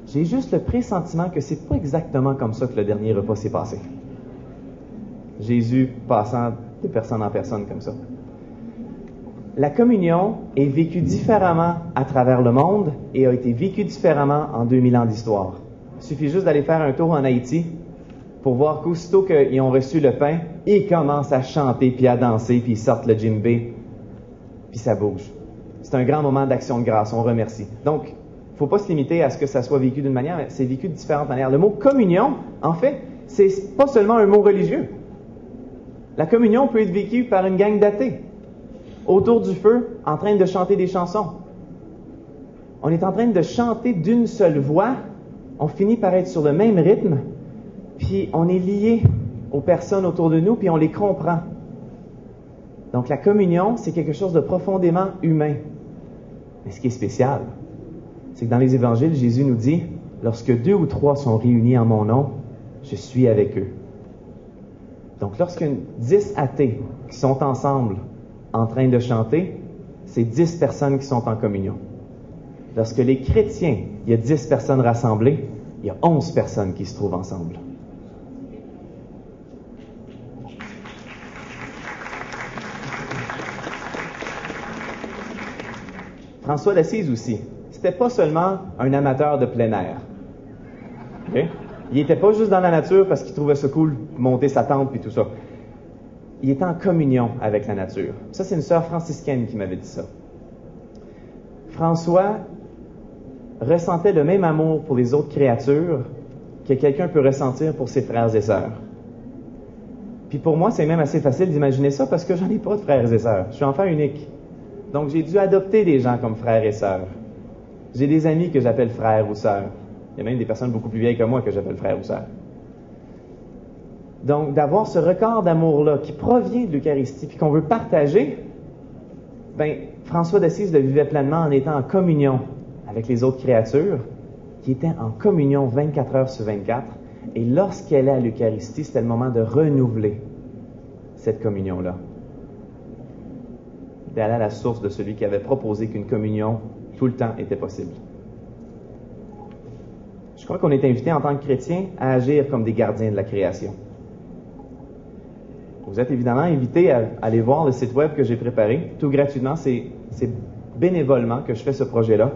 J'ai juste le pressentiment que c'est pas exactement comme ça que le dernier repas s'est passé. Jésus passant de personne en personne comme ça. La communion est vécue différemment à travers le monde et a été vécue différemment en 2000 ans d'histoire. Il suffit juste d'aller faire un tour en Haïti pour voir qu'aussitôt qu'ils ont reçu le pain, ils commencent à chanter, puis à danser, puis ils sortent le djembé, puis ça bouge. C'est un grand moment d'action de grâce, on remercie. Donc, il ne faut pas se limiter à ce que ça soit vécu d'une manière, mais c'est vécu de différentes manières. Le mot communion, en fait, c'est pas seulement un mot religieux. La communion peut être vécue par une gang d'athées, autour du feu, en train de chanter des chansons. On est en train de chanter d'une seule voix, on finit par être sur le même rythme, puis on est lié aux personnes autour de nous, puis on les comprend. Donc la communion, c'est quelque chose de profondément humain. Mais ce qui est spécial, c'est que dans les évangiles, Jésus nous dit, lorsque 2 ou 3 sont réunis en mon nom, je suis avec eux. Donc lorsque 10 athées qui sont ensemble en train de chanter, c'est 10 personnes qui sont en communion. Lorsque les chrétiens, il y a 10 personnes rassemblées, il y a 11 personnes qui se trouvent ensemble. François d'Assise aussi, c'était pas seulement un amateur de plein air. Okay? Il n'était pas juste dans la nature parce qu'il trouvait ça cool monter sa tente et tout ça. Il était en communion avec la nature. Ça, c'est une sœur franciscaine qui m'avait dit ça. François ressentait le même amour pour les autres créatures que quelqu'un peut ressentir pour ses frères et sœurs. Puis pour moi, c'est même assez facile d'imaginer ça parce que j'en ai pas de frères et sœurs. Je suis enfant unique. Donc, j'ai dû adopter des gens comme frères et sœurs. J'ai des amis que j'appelle frères ou sœurs. Il y a même des personnes beaucoup plus vieilles que moi que j'appelle frères ou sœurs. Donc, d'avoir ce record d'amour-là qui provient de l'Eucharistie puis qu'on veut partager, ben, François d'Assise le vivait pleinement en étant en communion avec les autres créatures, qui étaient en communion 24 heures sur 24. Et lorsqu'elle est à l'Eucharistie, c'était le moment de renouveler cette communion-là. D'aller à la source de celui qui avait proposé qu'une communion tout le temps était possible. Je crois qu'on est invité en tant que chrétiens à agir comme des gardiens de la création. Vous êtes évidemment invités à aller voir le site web que j'ai préparé, tout gratuitement. C'est bénévolement que je fais ce projet-là.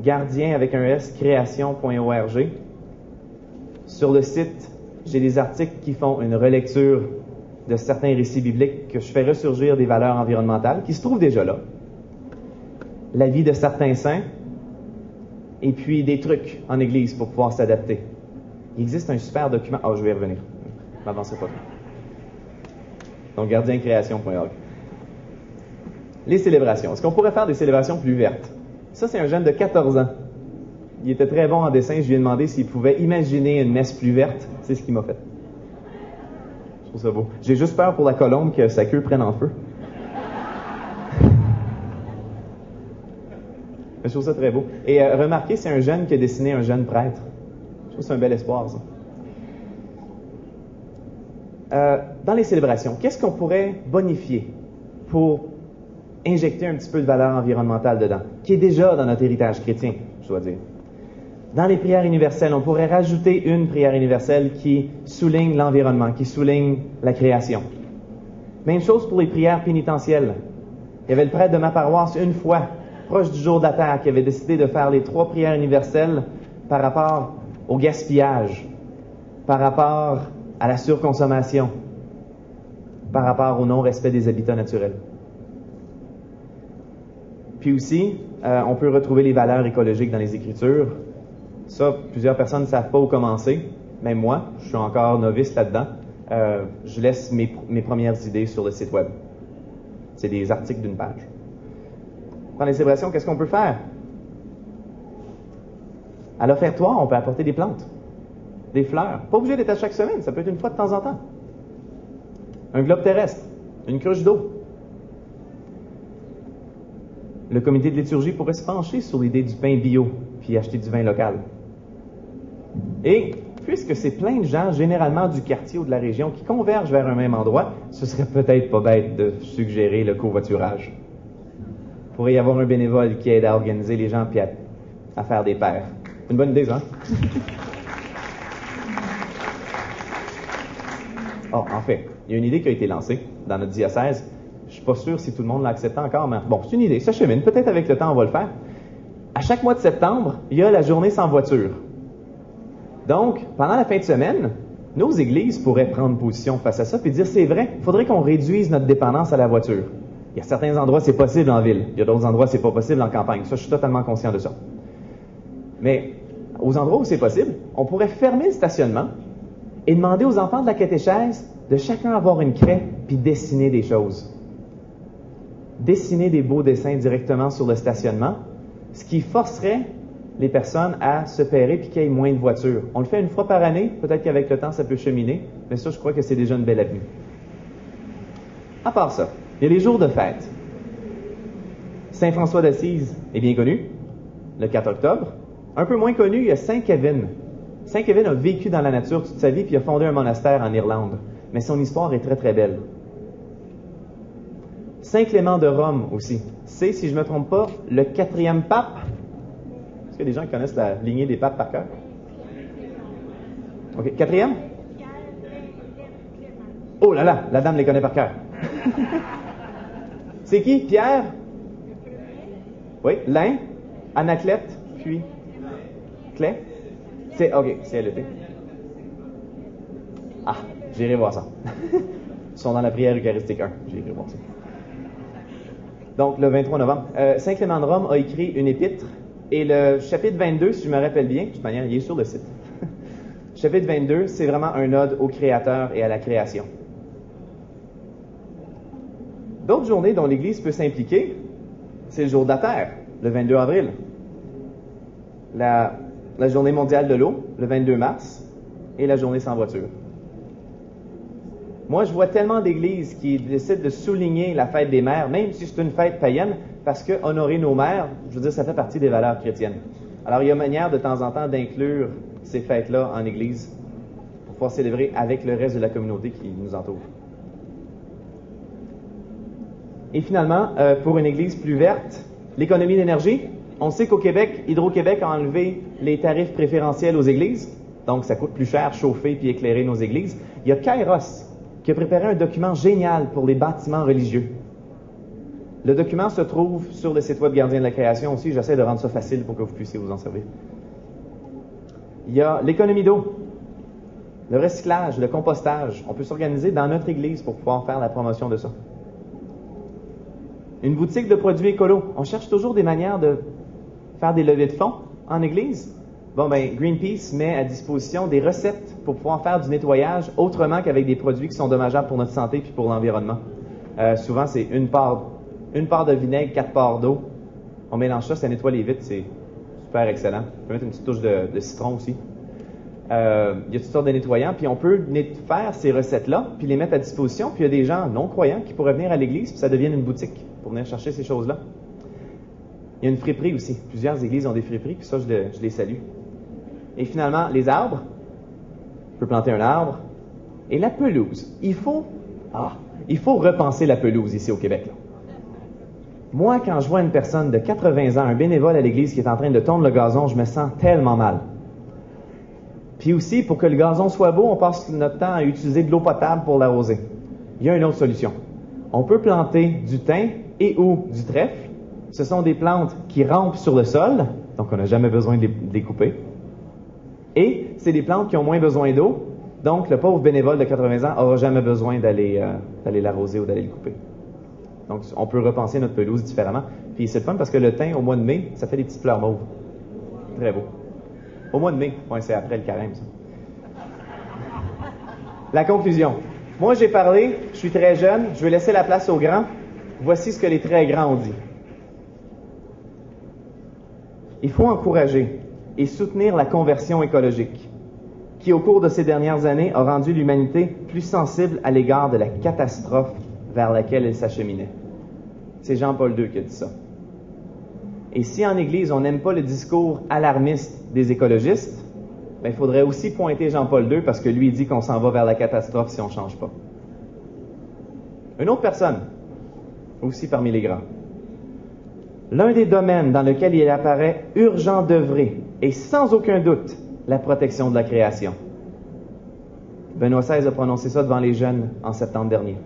Gardien avec un S, création.org. Sur le site, j'ai des articles qui font une relecture de certains récits bibliques que je fais ressurgir des valeurs environnementales qui se trouvent déjà là. La vie de certains saints, et puis des trucs en Église pour pouvoir s'adapter. Il existe un super document. Je vais y revenir. Je m'avancerai pas trop. Donc, gardienCréation.org. Les célébrations. Est-ce qu'on pourrait faire des célébrations plus vertes? Ça, c'est un jeune de 14 ans. Il était très bon en dessin. Je lui ai demandé s'il pouvait imaginer une messe plus verte. C'est ce qu'il m'a fait. Je trouve ça beau. J'ai juste peur pour la colombe que sa queue prenne en feu. Je trouve ça très beau. Et remarquez, c'est un jeune qui a dessiné un jeune prêtre. Je trouve que c'est un bel espoir, ça. Dans les célébrations, qu'est-ce qu'on pourrait bonifier pour injecter un petit peu de valeur environnementale dedans, qui est déjà dans notre héritage chrétien, je dois dire. Dans les prières universelles, on pourrait rajouter une prière universelle qui souligne l'environnement, qui souligne la création. Même chose pour les prières pénitentielles. Il y avait le prêtre de ma paroisse une fois, proche du jour de la Terre, qui avait décidé de faire les 3 prières universelles par rapport au gaspillage, par rapport à la surconsommation, par rapport au non-respect des habitats naturels. Puis aussi, on peut retrouver les valeurs écologiques dans les Écritures. Ça, plusieurs personnes ne savent pas où commencer. Même moi, je suis encore novice là-dedans. Je laisse mes premières idées sur le site web. C'est des articles d'une page. Dans les célébrations, qu'est-ce qu'on peut faire? À l'offertoire, on peut apporter des plantes, des fleurs. Pas obligé d'être à chaque semaine, ça peut être une fois de temps en temps. Un globe terrestre, une cruche d'eau. Le comité de liturgie pourrait se pencher sur l'idée du pain bio, puis acheter du vin local. Et puisque c'est plein de gens, généralement du quartier ou de la région, qui convergent vers un même endroit, ce serait peut-être pas bête de suggérer le covoiturage. Il pourrait y avoir un bénévole qui aide à organiser les gens puis à faire des paires. C'est une bonne idée, ça? En fait, il y a une idée qui a été lancée dans notre diocèse. Je suis pas sûr si tout le monde l'a accepté encore, mais bon, c'est une idée. Ça chemine. Peut-être avec le temps, on va le faire. À chaque mois de septembre, il y a la journée sans voiture. Donc, pendant la fin de semaine, nos églises pourraient prendre position face à ça et dire, c'est vrai, il faudrait qu'on réduise notre dépendance à la voiture. Il y a certains endroits, c'est possible en ville. Il y a d'autres endroits, c'est pas possible en campagne. Ça, je suis totalement conscient de ça. Mais aux endroits où c'est possible, on pourrait fermer le stationnement et demander aux enfants de la catéchèse de chacun avoir une craie puis dessiner des choses. Dessiner des beaux dessins directement sur le stationnement, ce qui forcerait les personnes à se pairer puis qu'il y ait moins de voitures. On le fait une fois par année, peut-être qu'avec le temps, ça peut cheminer, mais ça, je crois que c'est déjà une belle avenue. À part ça, il y a les jours de fête. Saint François d'Assise est bien connu, le 4 octobre. Un peu moins connu, il y a Saint Kevin. Saint Kevin a vécu dans la nature toute sa vie puis a fondé un monastère en Irlande. Mais son histoire est très, très belle. Saint Clément de Rome aussi. C'est, si je ne me trompe pas, le 4e pape. Est-ce qu'il y a des gens qui connaissent la lignée des papes par cœur? OK, 4e? Oh là là, la dame les connaît par cœur. C'est qui? Pierre? Oui, lin, Anaclète, puis Clé. OK, c'est LET. Ah, j'irai voir ça. Ils sont dans la prière eucharistique 1. J'irai voir ça. Donc, le 23 novembre. Saint Clément de Rome a écrit une épître, et le chapitre 22, si je me rappelle bien, de toute manière, il est sur le site. Chapitre 22, c'est vraiment un ode au Créateur et à la création. D'autres journées dont l'Église peut s'impliquer, c'est le jour de la Terre, le 22 avril. La journée mondiale de l'eau, le 22 mars, et la journée sans voiture. Moi, je vois tellement d'églises qui décident de souligner la fête des mères, même si c'est une fête païenne, parce que honorer nos mères, je veux dire, ça fait partie des valeurs chrétiennes. Alors, il y a manière de temps en temps d'inclure ces fêtes-là en église pour pouvoir célébrer avec le reste de la communauté qui nous entoure. Et finalement, pour une église plus verte, l'économie d'énergie. On sait qu'au Québec, Hydro-Québec a enlevé les tarifs préférentiels aux églises, donc ça coûte plus cher chauffer puis éclairer nos églises. Il y a Kairos qui a préparé un document génial pour les bâtiments religieux. Le document se trouve sur le site web Gardien de la Création aussi. J'essaie de rendre ça facile pour que vous puissiez vous en servir. Il y a l'économie d'eau, le recyclage, le compostage. On peut s'organiser dans notre église pour pouvoir faire la promotion de ça. Une boutique de produits écolos. On cherche toujours des manières de faire des levées de fonds en église. Bon, ben, Greenpeace met à disposition des recettes pour pouvoir faire du nettoyage autrement qu'avec des produits qui sont dommageables pour notre santé puis pour l'environnement. Souvent, c'est une part de vinaigre, 4 parts d'eau. On mélange ça nettoie les vitres, c'est super excellent. On peut mettre une petite touche de citron aussi. Il y a toutes sortes de nettoyants, puis on peut faire ces recettes-là, puis les mettre à disposition, puis il y a des gens non-croyants qui pourraient venir à l'église, puis ça devienne une boutique pour venir chercher ces choses-là. Il y a une friperie aussi. Plusieurs églises ont des friperies, puis ça, je les salue. Et finalement, les arbres. On peut planter un arbre. Et la pelouse. Il faut repenser la pelouse ici au Québec. Là. Moi, quand je vois une personne de 80 ans, un bénévole à l'église qui est en train de tondre le gazon, je me sens tellement mal. Puis aussi, pour que le gazon soit beau, on passe notre temps à utiliser de l'eau potable pour l'arroser. Il y a une autre solution. On peut planter du thym et ou du trèfle. Ce sont des plantes qui rampent sur le sol, donc on n'a jamais besoin de les couper. Et c'est des plantes qui ont moins besoin d'eau, donc le pauvre bénévole de 80 ans n'aura jamais besoin d'aller l'arroser ou d'aller le couper. Donc on peut repenser notre pelouse différemment. Puis c'est le fun parce que le thym, au mois de mai, ça fait des petites fleurs mauves. Très beau. Au mois de mai, ouais, c'est après le carême, ça. La conclusion. Moi, j'ai parlé, je suis très jeune, je vais laisser la place aux grands. Voici ce que les très grands ont dit. Il faut encourager et soutenir la conversion écologique, qui au cours de ces dernières années a rendu l'humanité plus sensible à l'égard de la catastrophe vers laquelle elle s'acheminait. C'est Jean-Paul II qui a dit ça. Et si en Église, on n'aime pas le discours alarmiste des écologistes, ben, il faudrait aussi pointer Jean-Paul II parce que lui dit qu'on s'en va vers la catastrophe si on ne change pas. Une autre personne, aussi parmi les grands. L'un des domaines dans lequel il apparaît urgent d'œuvrer, et sans aucun doute, la protection de la création. Benoît XVI a prononcé ça devant les jeunes en septembre dernier.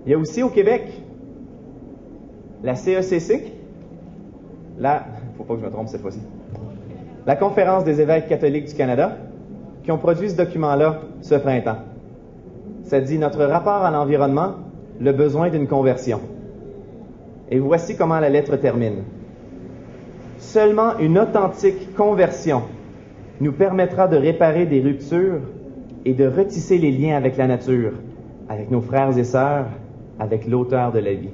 Il y a aussi au Québec la CECC, il ne faut pas que je me trompe cette fois-ci, la Conférence des évêques catholiques du Canada, qui ont produit ce document-là ce printemps. Ça dit « Notre rapport à l'environnement, le besoin d'une conversion ». Et voici comment la lettre termine. « Seulement une authentique conversion nous permettra de réparer des ruptures et de retisser les liens avec la nature, avec nos frères et sœurs, avec l'auteur de la vie. »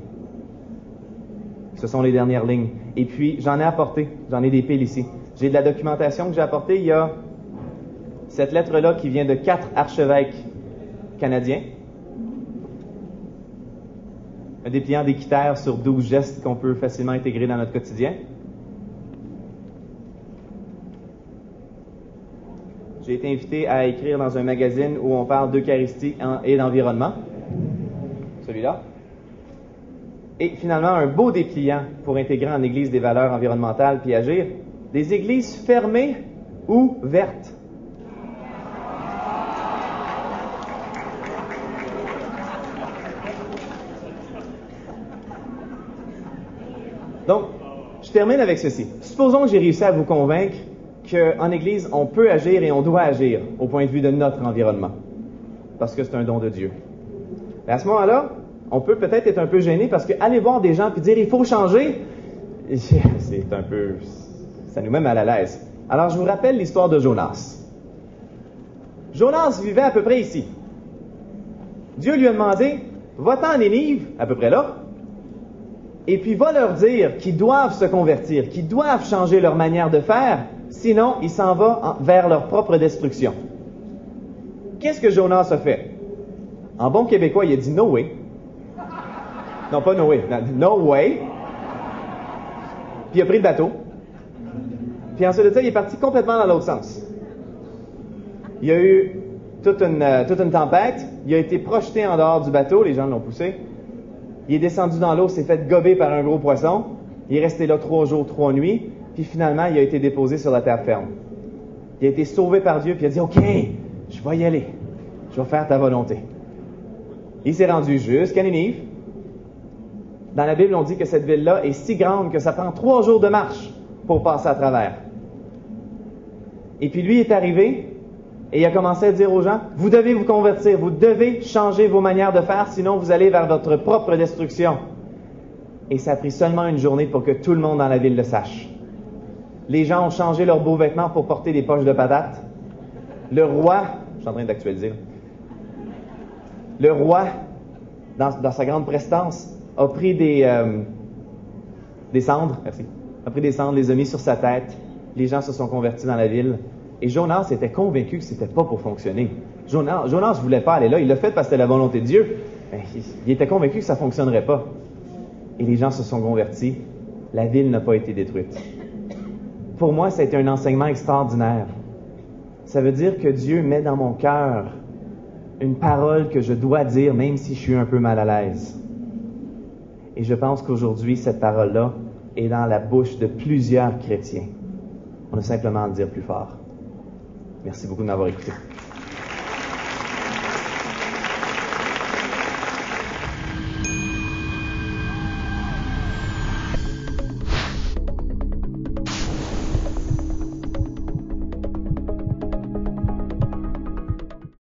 Ce sont les dernières lignes. Et puis, j'en ai des piles ici. J'ai de la documentation que j'ai apportée. Il y a cette lettre-là qui vient de 4 archevêques canadiens. Un dépliant d'équiterre sur 12 gestes qu'on peut facilement intégrer dans notre quotidien. J'ai été invité à écrire dans un magazine où on parle d'Eucharistie et d'environnement. Celui-là. Et finalement, un beau dépliant pour intégrer en Église des valeurs environnementales puis agir. Des églises fermées ou vertes. termine avec ceci. Supposons que j'ai réussi à vous convaincre qu'en Église, on peut agir et on doit agir au point de vue de notre environnement, parce que c'est un don de Dieu. Et à ce moment-là, on peut peut-être être un peu gêné parce que aller voir des gens puis dire il faut changer, c'est un peu, ça nous met mal à l'aise. Alors je vous rappelle l'histoire de Jonas. Jonas vivait à peu près ici. Dieu lui a demandé, va-t'en à Nénive, à peu près là, et puis va leur dire qu'ils doivent se convertir, qu'ils doivent changer leur manière de faire, sinon il s'en va vers leur propre destruction. Qu'est-ce que Jonas a fait? En bon québécois, il a dit no way. Non, pas no way, no way. Puis il a pris le bateau. Puis ensuite de ça, il est parti complètement dans l'autre sens. Il y a eu toute une tempête. Il a été projeté en dehors du bateau. Les gens l'ont poussé. Il est descendu dans l'eau, s'est fait gober par un gros poisson. Il est resté là 3 jours, 3 nuits. Puis finalement, il a été déposé sur la terre ferme. Il a été sauvé par Dieu. Puis il a dit, OK, je vais y aller. Je vais faire ta volonté. Il s'est rendu jusqu'à Nénive. Dans la Bible, on dit que cette ville-là est si grande que ça prend 3 jours de marche pour passer à travers. Et puis lui est arrivé et il a commencé à dire aux gens, vous devez vous convertir, vous devez changer vos manières de faire, sinon vous allez vers votre propre destruction. Et ça a pris seulement une journée pour que tout le monde dans la ville le sache. Les gens ont changé leurs beaux vêtements pour porter des poches de patates. Le roi, je suis en train d'actualiser, le roi, dans sa grande prestance, a pris des cendres, merci, a pris des cendres, les a mis sur sa tête. Les gens se sont convertis dans la ville. Et Jonas était convaincu que c'était pas pour fonctionner. Jonas voulait pas aller là. Il l'a fait parce que c'était la volonté de Dieu. Mais il était convaincu que ça fonctionnerait pas. Et les gens se sont convertis. La ville n'a pas été détruite. Pour moi, ça a été un enseignement extraordinaire. Ça veut dire que Dieu met dans mon cœur une parole que je dois dire, même si je suis un peu mal à l'aise. Et je pense qu'aujourd'hui, cette parole-là est dans la bouche de plusieurs chrétiens. On a simplement à le dire plus fort. Merci beaucoup de m'avoir écouté.